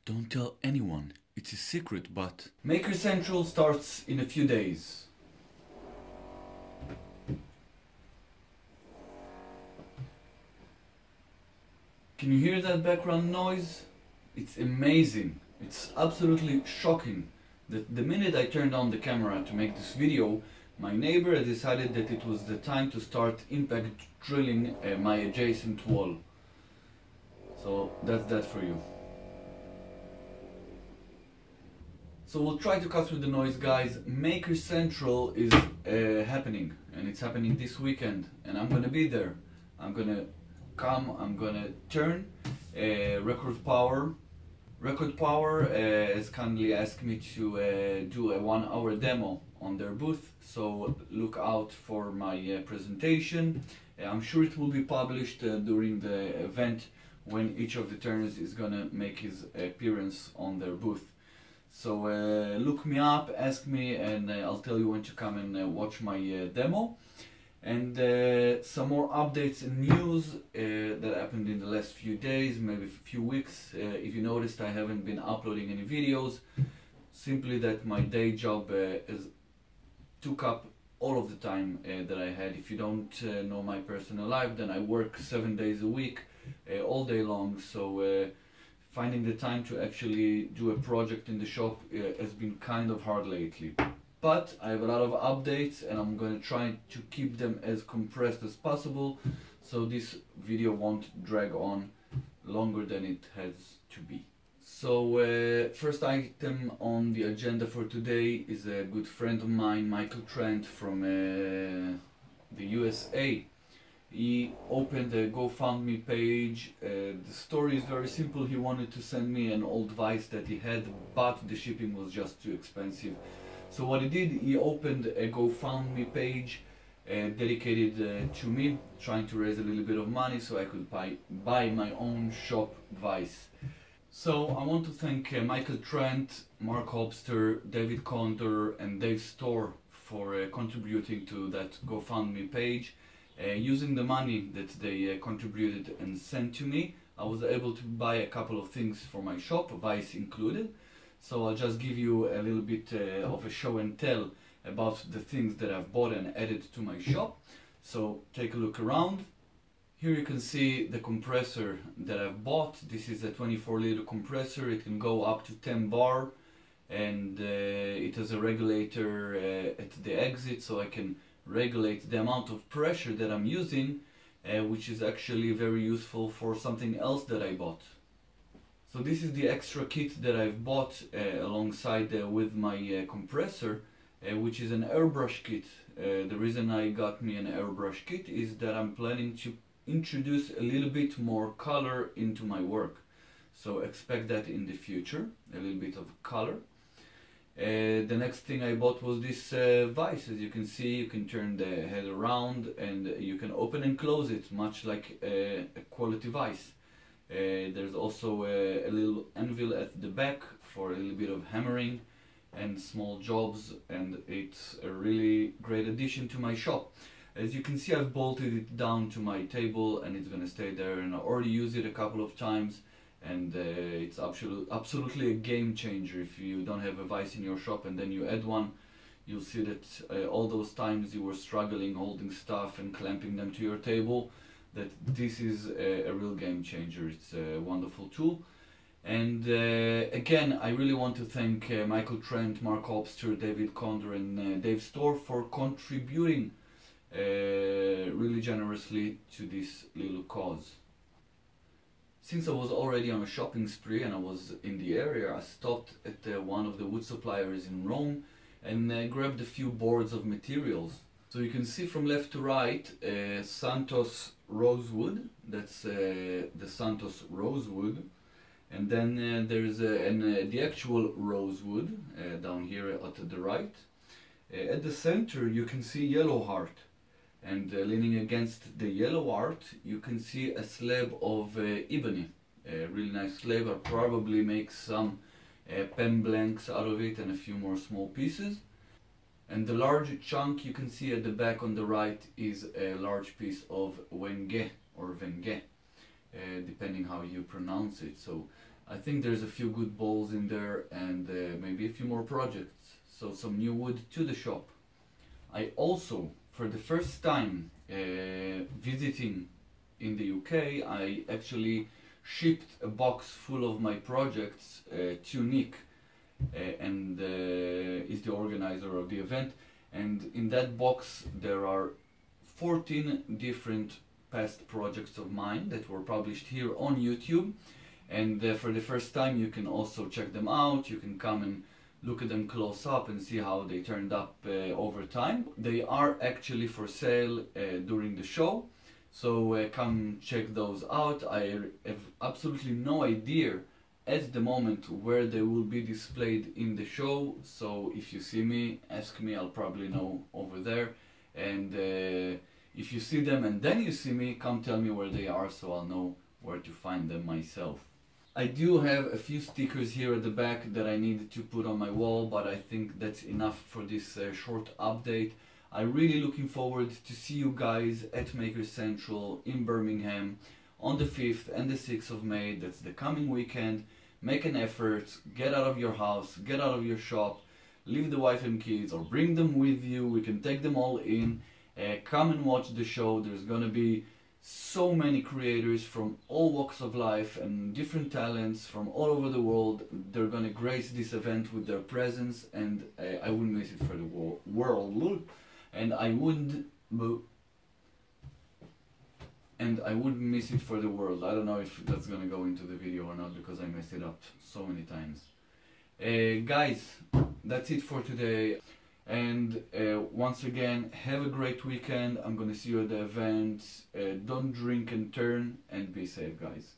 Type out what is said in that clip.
Don't tell anyone. It's a secret, but... Maker Central starts in a few days. Can you hear that background noise? It's amazing. It's absolutely shocking that the minute I turned on the camera to make this video, my neighbor had decided that it was the time to start impact drilling my adjacent wall. So that's that for you. So we'll try to cut through the noise, guys. Maker Central is happening, and it's happening this weekend, and I'm gonna be there. I'm gonna come, I'm gonna turn. Record Power has kindly asked me to do a 1-hour demo on their booth, so look out for my presentation. I'm sure it will be published during the event when each of the turners is gonna make his appearance on their booth. So look me up, ask me, and I'll tell you when to come and watch my demo. And some more updates and news that happened in the last few days, maybe a few weeks. If you noticed, I haven't been uploading any videos. Simply that my day job took up all of the time that I had. If you don't know my personal life, then I work 7 days a week, all day long. So finding the time to actually do a project in the shop has been kind of hard lately. But I have a lot of updates and I'm going to try to keep them as compressed as possible, so this video won't drag on longer than it has to be. So first item on the agenda for today is a good friend of mine, Michael Trent from the USA. He opened a GoFundMe page. The story is very simple. He wanted to send me an old vise that he had, but the shipping was just too expensive. So what he did, he opened a GoFundMe page dedicated to me, trying to raise a little bit of money so I could buy my own shop vise. So I want to thank Michael Trent, Mark Hobster, David Condor and Dave Storr for contributing to that GoFundMe page. Using the money that they contributed and sent to me, I was able to buy a couple of things for my shop, vise included. So I'll just give you a little bit of a show and tell about the things that I've bought and added to my shop. So take a look around. Here you can see the compressor that I've bought. This is a 24-liter compressor. It can go up to 10 bar, and it has a regulator at the exit, so I can regulate the amount of pressure that I'm using, which is actually very useful for something else that I bought. So this is the extra kit that I've bought alongside with my compressor, which is an airbrush kit. The reason I got me an airbrush kit is that I'm planning to introduce a little bit more color into my work. So expect that in the future, a little bit of color. The next thing I bought was this vise. As you can see, you can turn the head around and you can open and close it, much like a quality vise. There's also a little anvil at the back for a little bit of hammering and small jobs, and it's a really great addition to my shop. As you can see, I've bolted it down to my table and it's gonna stay there, and I already used it a couple of times, and it's absolutely a game changer. If you don't have a vise in your shop and then you add one, you'll see that all those times you were struggling holding stuff and clamping them to your table, that this is a real game changer. It's a wonderful tool. And again, I really want to thank Michael Trent, Mark Hobster, David Condor and Dave Storr for contributing really generously to this little cause. Since I was already on a shopping spree and I was in the area, I stopped at one of the wood suppliers in Rome and grabbed a few boards of materials. So you can see from left to right Santos rosewood, that's the Santos rosewood, and then there's the actual rosewood down here at the right. At the center you can see yellow heart, and leaning against the yellow art you can see a slab of ebony, a really nice slab. I'll probably make some pen blanks out of it and a few more small pieces. And the large chunk you can see at the back on the right is a large piece of wenge or venge, depending how you pronounce it. So I think there's a few good balls in there, and maybe a few more projects. So some new wood to the shop. I also, for the first time visiting in the UK, I actually shipped a box full of my projects to Nick, and is the organizer of the event. And in that box there are 14 different past projects of mine that were published here on YouTube. And for the first time you can also check them out. You can come and look at them close up and see how they turned up over time. They are actually for sale during the show, so come check those out. I have absolutely no idea at the moment where they will be displayed in the show, so if you see me, ask me, I'll probably know over there. And if you see them and then you see me, come tell me where they are, so I'll know where to find them myself. I do have a few stickers here at the back that I need to put on my wall, but I think that's enough for this short update. I'm really looking forward to see you guys at Makers Central in Birmingham on the 5th and the 6th of May. That's the coming weekend. Make an effort, get out of your house, get out of your shop, leave the wife and kids or bring them with you. We can take them all in. Come and watch the show. There's gonna be so many creators from all walks of life and different talents from all over the world. They're gonna grace this event with their presence, and I wouldn't miss it for the world. And I wouldn't miss it for the world. I don't know if that's gonna go into the video or not because I messed it up so many times. Guys, that's it for today. And once again, have a great weekend. I'm gonna see you at the event. Don't drink and turn, and be safe, guys.